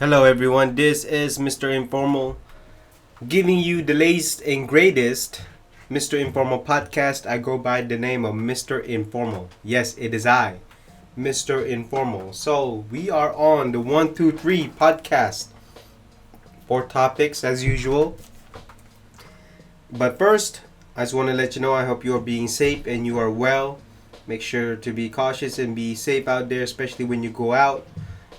Hello everyone, this is Mr. Informal giving you the latest and greatest Mr. Informal podcast. I go by the name of Mr. Informal. Yes, it is I, Mr. Informal. So we are on the 123 podcast. 4 topics as usual. But first, I just want to let you know I hope you are being safe and you are well. Make sure to be cautious and be safe out there, especially when you go out.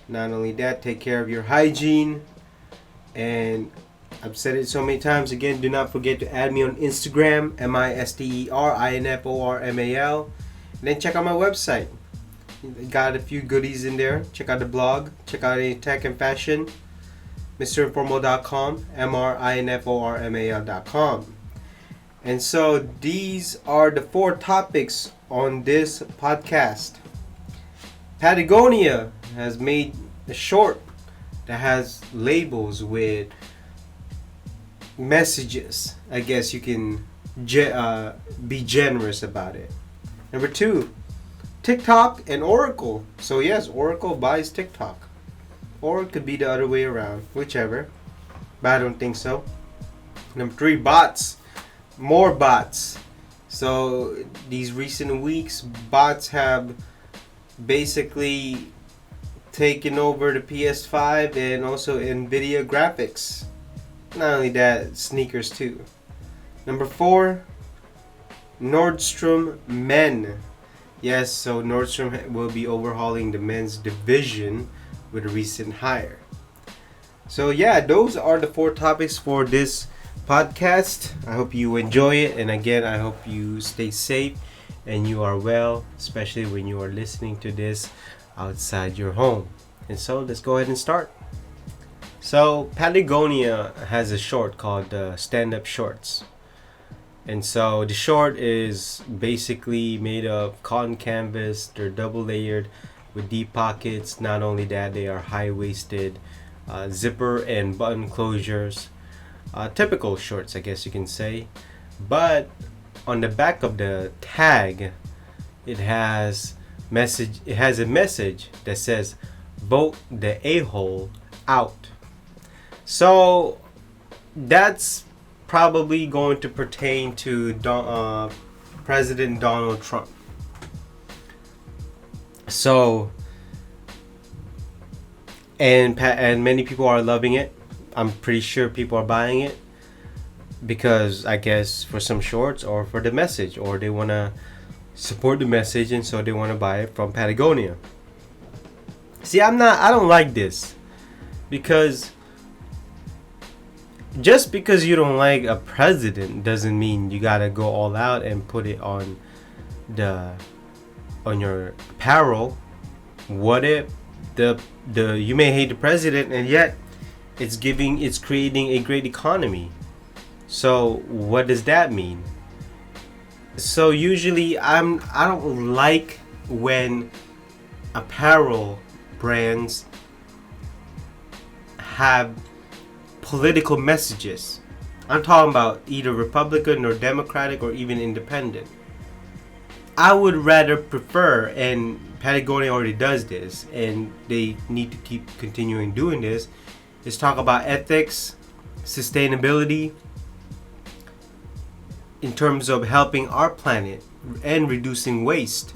Not only that, take care of your hygiene. And I've said it so many times. Again, do not forget to add me on Instagram, MisterInformal. And then check out my website. Got a few goodies in there. Check out the blog. Check out any tech and fashion. MrInformal.com, MrInformal.com. And so these are the 4 topics on this podcast. Patagonia has made a short that has labels with messages. I guess you can be generous about it. Number 2, TikTok and Oracle. So yes, Oracle buys TikTok. Or it could be the other way around, whichever. But I don't think so. Number 3, bots. More bots. So these recent weeks, bots have basically taken over the PS5 and also Nvidia graphics. Not only that, sneakers too. Number 4, Nordstrom men. Yes, so Nordstrom will be overhauling the men's division with a recent hire. So yeah, those are the 4 topics for this podcast. I hope you enjoy it, and again, I hope you stay safe and you are well, especially when you are listening to this outside your home. And so let's go ahead and start. So Patagonia has a short called Stand-Up Shorts. And so the short is basically made of cotton canvas. They're double layered with deep pockets. Not only that, they are high-waisted, zipper and button closures. Typical shorts, I guess you can say. But on the back of the tag, it has a message that says, "Vote the a-hole out." So that's probably going to pertain to President Donald Trump. So and many people are loving it. I'm pretty sure people are buying it because I guess for some shorts or for the message, or they want to support the message and so they want to buy it from Patagonia. See, I don't like this, because just because you don't like a president doesn't mean you gotta go all out and put it on your apparel. What if the you may hate the president and yet it's creating a great economy? So what does that mean? So usually I don't like when apparel brands have political messages. I'm talking about either Republican or Democratic or even independent. I would rather prefer, and Patagonia already does this, and they need to keep continuing doing this, is talk about ethics, sustainability, in terms of helping our planet and reducing waste.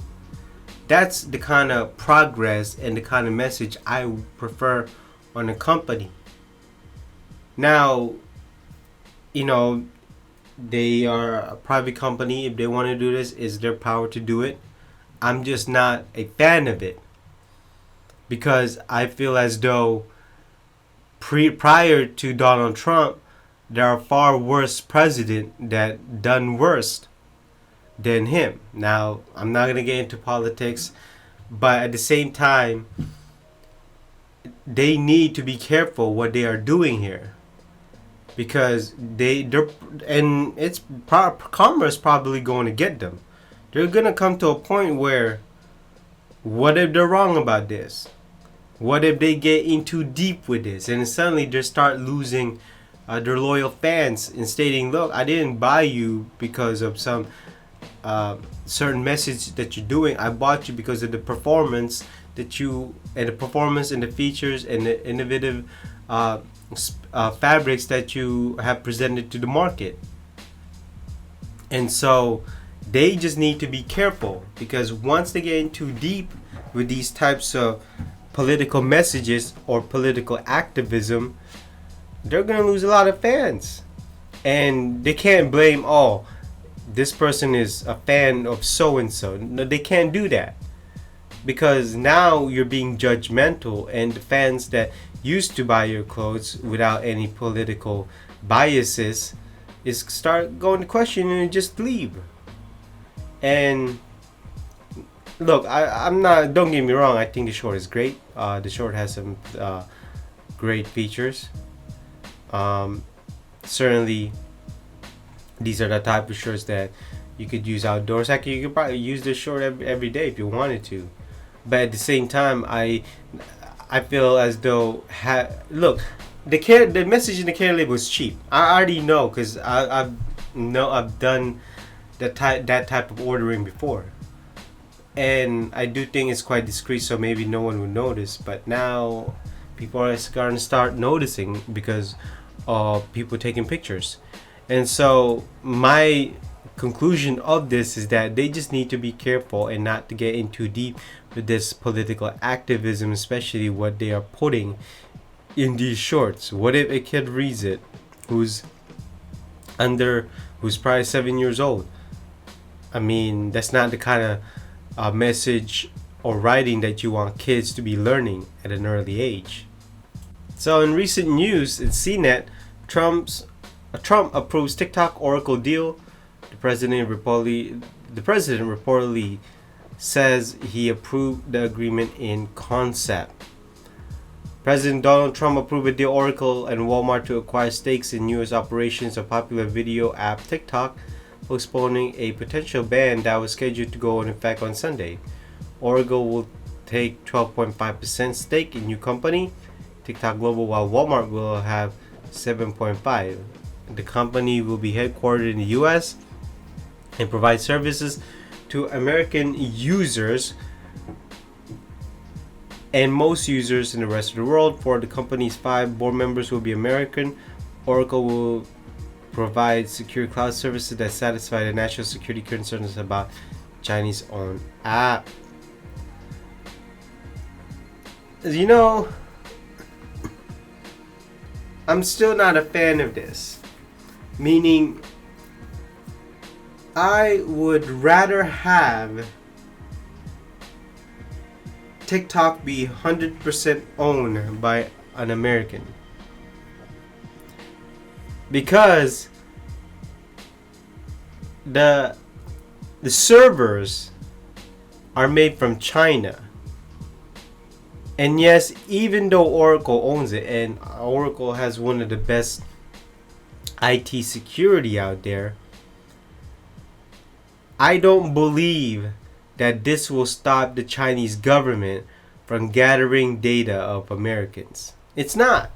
That's the kind of progress and the kind of message I prefer on a company. Now, they are a private company. If they want to do this, it's their power to do it. I'm just not a fan of it, because I feel as though prior to Donald Trump, there are far worse presidents that done worse than him. Now, I'm not going to get into politics, but at the same time, they need to be careful what they are doing here, because karma's probably going to get them. They're going to come to a point where, what if they're wrong about this? What if they get in too deep with this and suddenly they start losing their loyal fans and stating, "Look, I didn't buy you because of some certain message that you're doing. I bought you because of the performance that you, and the performance and the features and the innovative fabrics that you have presented to the market. And so they just need to be careful, because once they get in too deep with these types of political messages or political activism, they're going to lose a lot of fans. And they can't blame, oh, this person is a fan of so and so. No, they can't do that, because now you're being judgmental, and the fans that used to buy your clothes without any political biases is start going to question and just leave. And look, I'm not, don't get me wrong, I think the short is great. The short has some great features. Certainly these are the type of shorts that you could use outdoors. Actually, you could probably use this short every day if you wanted to. But at the same time, I feel as though look, the message in the care label is cheap. I already know, because I've done that type of ordering before, and I do think it's quite discreet, so maybe no one would notice. But now people are going to start noticing, because of people taking pictures. And so my conclusion of this is that they just need to be careful and not to get in too deep with this political activism, especially what they are putting in these shorts. What if a kid reads it who's probably 7 years old? I mean, that's not the kind of message or writing that you want kids to be learning at an early age. So in recent news in CNET, Trump approves TikTok Oracle deal. The president reportedly says he approved the agreement in concept. President Donald Trump approved a deal Oracle and Walmart to acquire stakes in U.S. operations of popular video app TikTok, postponing a potential ban that was scheduled to go into effect on Sunday. Oracle will take 12.5% stake in new company, TikTok Global, while Walmart will have 7.5%. The company will be headquartered in the U.S. and provide services to American users and most users in the rest of the world. For the company's 5 board members will be American. Oracle will provide secure cloud services that satisfy the national security concerns about Chinese-owned app. You know, I'm still not a fan of this. Meaning, I would rather have TikTok be 100% owned by an American, because the servers are made from China. And yes, even though Oracle owns it, and Oracle has one of the best IT security out there, I don't believe that this will stop the Chinese government from gathering data of Americans. It's not.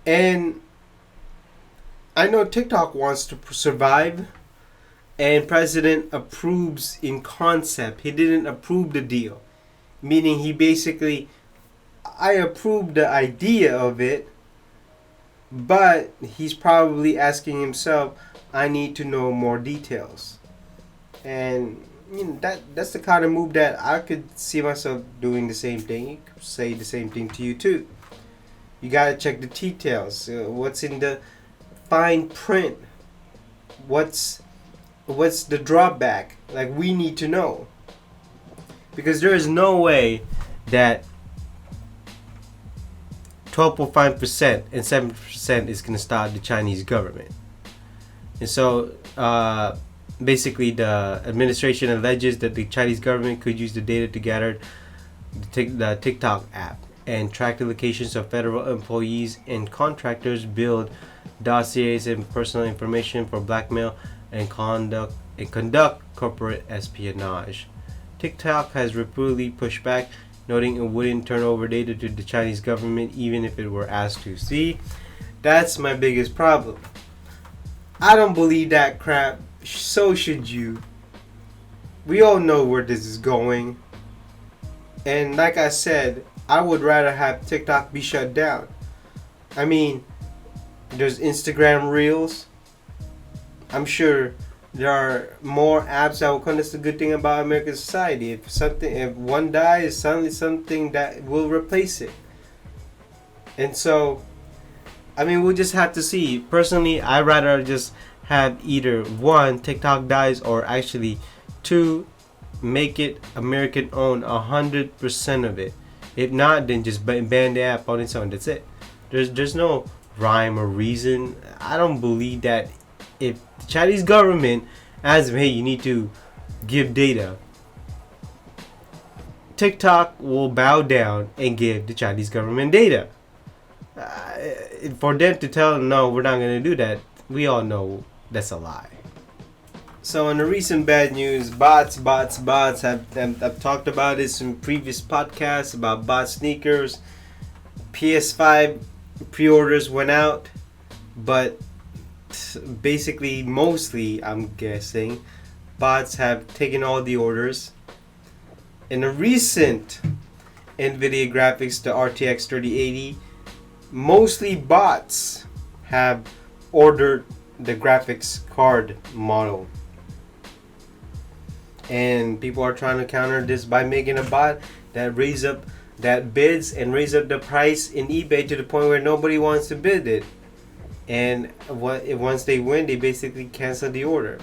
And I know TikTok wants to survive, and President approves in concept. He didn't approve the deal. Meaning he basically, I approved the idea of it, but he's probably asking himself, I need to know more details. And you know, that's the kind of move that I could see myself doing the same thing. He could say the same thing to you too. You gotta check the details. What's in the fine print? What's the drawback? Like, we need to know. Because there is no way that 12.5% and 7% is going to stop the Chinese government. And so, basically, the administration alleges that the Chinese government could use the data to gather the TikTok app and track the locations of federal employees and contractors, build dossiers and personal information for blackmail, and conduct corporate espionage. TikTok has repeatedly pushed back, noting it wouldn't turn over data to the Chinese government even if it were asked to. See, that's my biggest problem. I don't believe that crap. So should you. We all know where this is going. And like I said, I would rather have TikTok be shut down. I mean, there's Instagram Reels. I'm sure there are more apps that will come. That's the good thing about American society. If one dies, suddenly something that will replace it. And so, I mean, we'll just have to see. Personally, I'd rather just have either one, TikTok dies, or actually two, make it American owned 100% of it. If not, then just ban the app on its own. That's it. There's no rhyme or reason. I don't believe that if the Chinese government asks, hey, you need to give data, TikTok will bow down and give the Chinese government data. For them to tell them, no, we're not going to do that, we all know that's a lie. So in the recent bad news, bots. I've talked about this in previous podcasts about bot sneakers. PS5 pre-orders went out, but basically, mostly, I'm guessing, bots have taken all the orders. In the recent NVIDIA graphics, the RTX 3080, mostly bots have ordered the graphics card model. And people are trying to counter this by making a bot that bids and raise up the price in eBay to the point where nobody wants to bid it. And once they win, they basically cancel the order.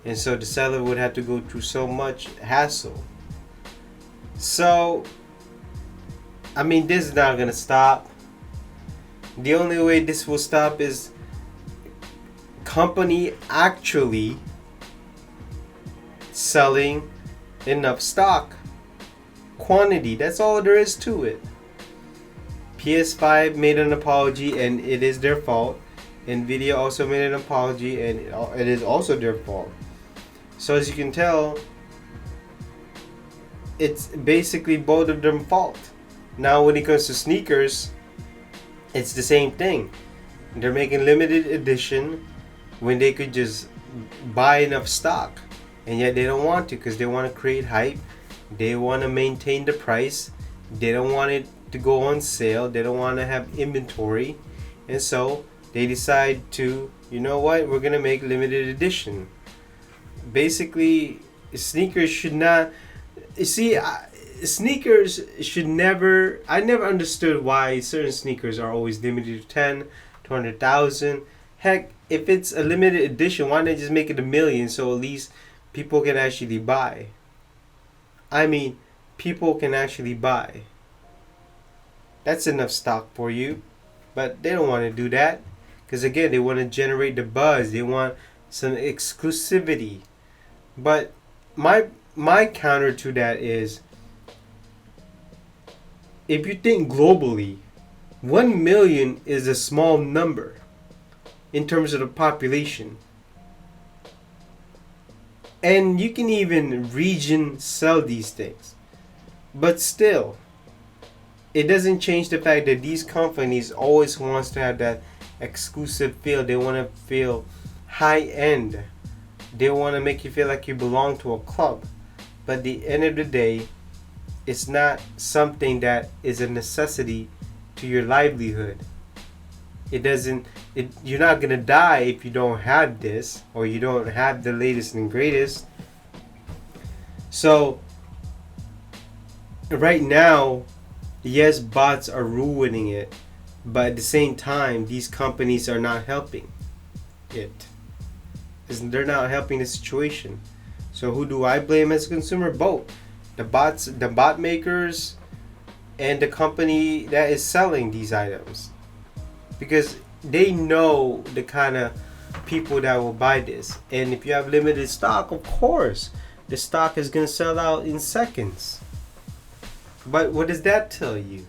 And so the seller would have to go through so much hassle. So, I mean, this is not going to stop. The only way this will stop is company actually selling enough stock. Quantity, that's all there is to it. PS5 made an apology and it is their fault. NVIDIA also made an apology and it is also their fault. So as you can tell, it's basically both of them fault. Now when it comes to sneakers, it's the same thing. They're making limited edition when they could just buy enough stock. And yet they don't want to because they want to create hype. They want to maintain the price. They don't want it to go on sale. They don't want to have inventory. And so they decide to, you know what, we're going to make limited edition. Basically, sneakers should not... You see, sneakers should never... I never understood why certain sneakers are always limited to 10, 200,000. Heck, if it's a limited edition, why not just make it 1 million so at least people can actually buy? I mean, people can actually buy. That's enough stock for you. But they don't want to do that. Because again, they want to generate the buzz. They want some exclusivity. But my counter to that is, if you think globally, 1 million is a small number in terms of the population. And you can even region sell these things. But still, it doesn't change the fact that these companies always wants to have that exclusive feel. They want to feel high end. They want to make you feel like you belong to a club. But at the end of the day, it's not something that is a necessity to your livelihood. You're not gonna die if you don't have this, or you don't have the latest and greatest. So right now, yes, bots are ruining it, but at the same time, these companies are not helping it. They're not helping the situation. So who do I blame as a consumer? Both the bot makers, and the company that is selling these items, because they know the kind of people that will buy this. And if you have limited stock, of course, the stock is going to sell out in seconds. But what does that tell you?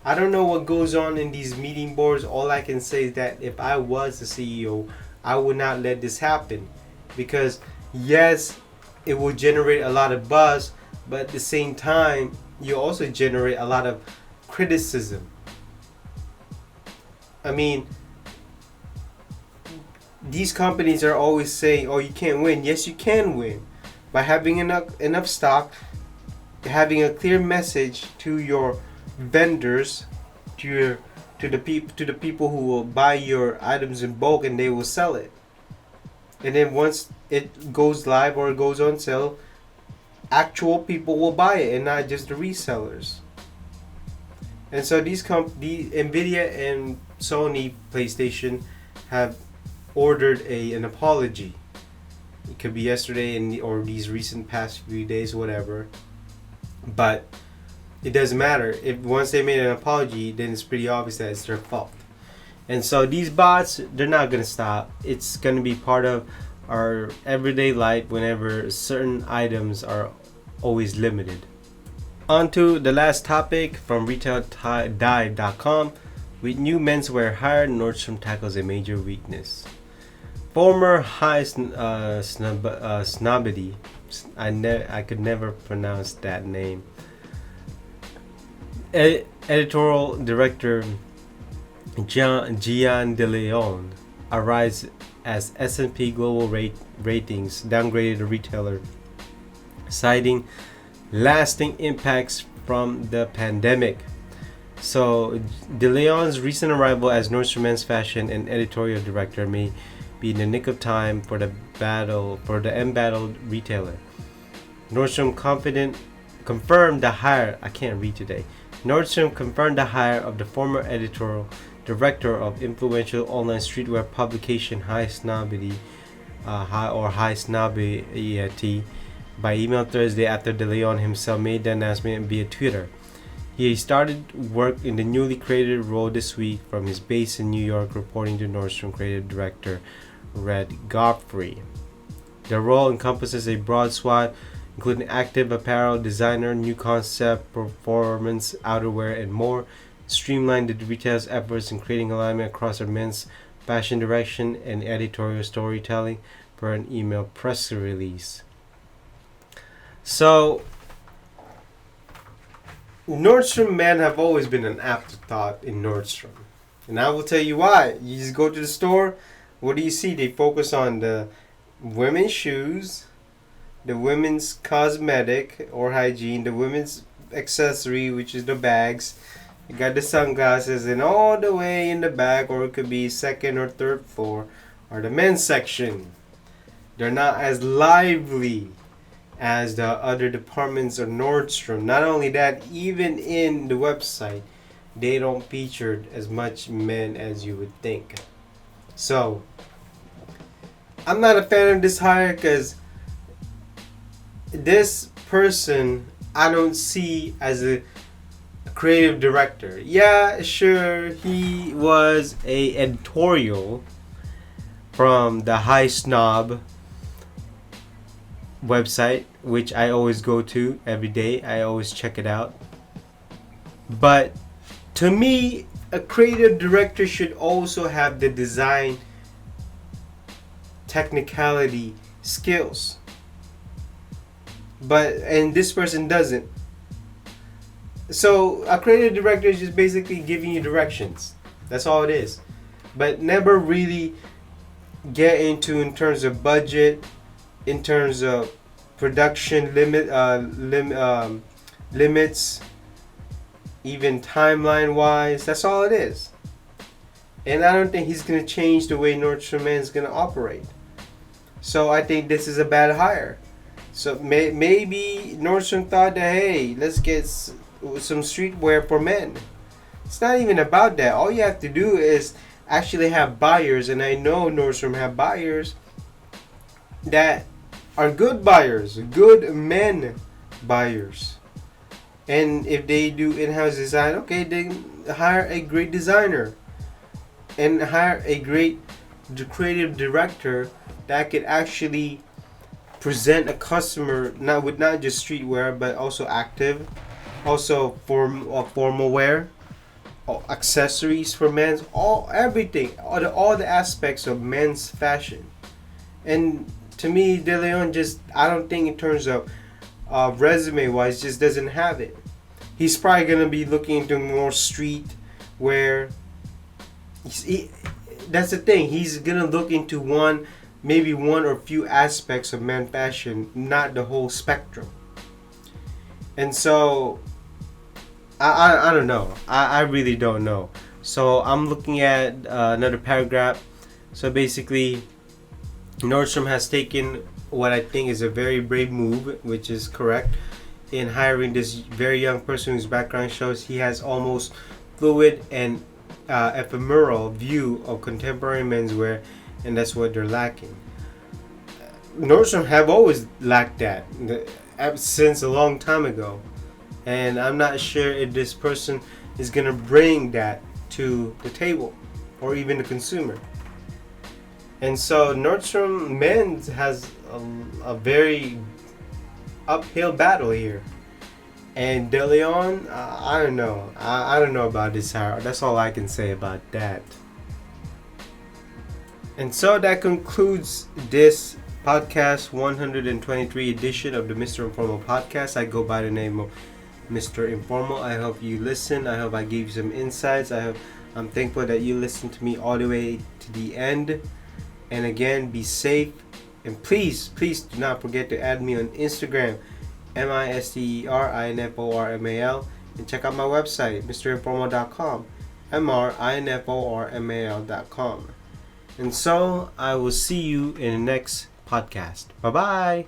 I don't know what goes on in these meeting boards. All I can say is that if I was the CEO, I would not let this happen. Because yes, it will generate a lot of buzz, but at the same time, you also generate a lot of criticism. I mean, these companies are always saying, oh, you can't win. Yes, you can win. By having enough stock, having a clear message to your vendors, to the people who will buy your items in bulk, and they will sell it. And then once it goes live or it goes on sale, actual people will buy it and not just the resellers. And so the Nvidia and Sony PlayStation have ordered an apology. It could be yesterday or these recent past few days, whatever. But it doesn't matter. If once they made an apology, then it's pretty obvious that it's their fault. And so these bots, they're not gonna stop. It's gonna be part of our everyday life whenever certain items are always limited. On to the last topic from RetailDive.com. With new menswear hire, Nordstrom tackles a major weakness. Former high snobbity, I could never pronounce that name. Editorial director Gian De Leon arrives as S&P Global ratings downgraded the retailer, citing lasting impacts from the pandemic. So De Leon's recent arrival as Nordstrom men's fashion and editorial director may be in the nick of time for the embattled retailer. Nordstrom confirmed the hire. I can't read today. Nordstrom confirmed the hire of the former editorial director of influential online streetwear publication High Snobbity by email Thursday after De Leon himself made the announcement via Twitter. He started work in the newly created role this week from his base in New York, reporting to Nordstrom creative director Red Godfrey. The role encompasses a broad swath, including active apparel designer, new concept, performance, outerwear, and more, streamlined the retail's efforts in creating alignment across our men's fashion direction and editorial storytelling, per an email press release. So, Nordstrom men have always been an afterthought in Nordstrom. And I will tell you why. You just go to the store, what do you see? They focus on the women's shoes, the women's cosmetic or hygiene, the women's accessory, which is the bags. You got the sunglasses, and all the way in the back, or it could be second or third floor, are the men's section. They're not as lively as the other departments of Nordstrom. Not only that, even in the website, they don't feature as much men as you would think. So, I'm not a fan of this hire because this person I don't see as a creative director. Yeah, sure, he was a editorial from the High Snob website, which I always go to every day. I always check it out. But to me, a creative director should also have the design technicality skills. And this person doesn't. So a creative director is just basically giving you directions. That's all it is. But never really get into in terms of budget, in terms of production limits, even timeline wise. That's all it is. And I don't think he's going to change the way Nordstrom Man is going to operate. So I think this is a bad hire. So maybe Nordstrom thought that, hey, let's get some streetwear for men. It's not even about that. All you have to do is actually have buyers, and I know Nordstrom have buyers that are good buyers, good men buyers. And if they do in-house design, okay, then hire a great designer and hire a great creative director that could actually present a customer not just streetwear but also active, also formal wear, accessories for men's, everything, all the aspects of men's fashion. And to me, De Leon I don't think in terms of resume wise, just doesn't have it. He's probably gonna be looking into more street wear. That's the thing. He's gonna look into maybe one or few aspects of men fashion, not the whole spectrum. And so I don't know. I really don't know. So I'm looking at another paragraph. So basically, Nordstrom has taken what I think is a very brave move, which is correct, in hiring this very young person whose background shows he has almost fluid and ephemeral view of contemporary menswear, and that's what they're lacking. Nordstrom have always lacked that since a long time ago, and I'm not sure if this person is gonna bring that to the table or even the consumer. And so Nordstrom Men's has a very uphill battle here. And De Leon, I don't know. I don't know about this hire. That's all I can say about that. And so that concludes this podcast 123 edition of the Mr. Informal podcast. I go by the name of Mr. Informal. I hope you listen. I hope I gave you some insights. I'm thankful that you listened to me all the way to the end. And again, be safe. And please do not forget to add me on Instagram, MisterInformal, and check out my website, mrinformal.com, mrinformal.com. And so I will see you in the next podcast. Bye bye.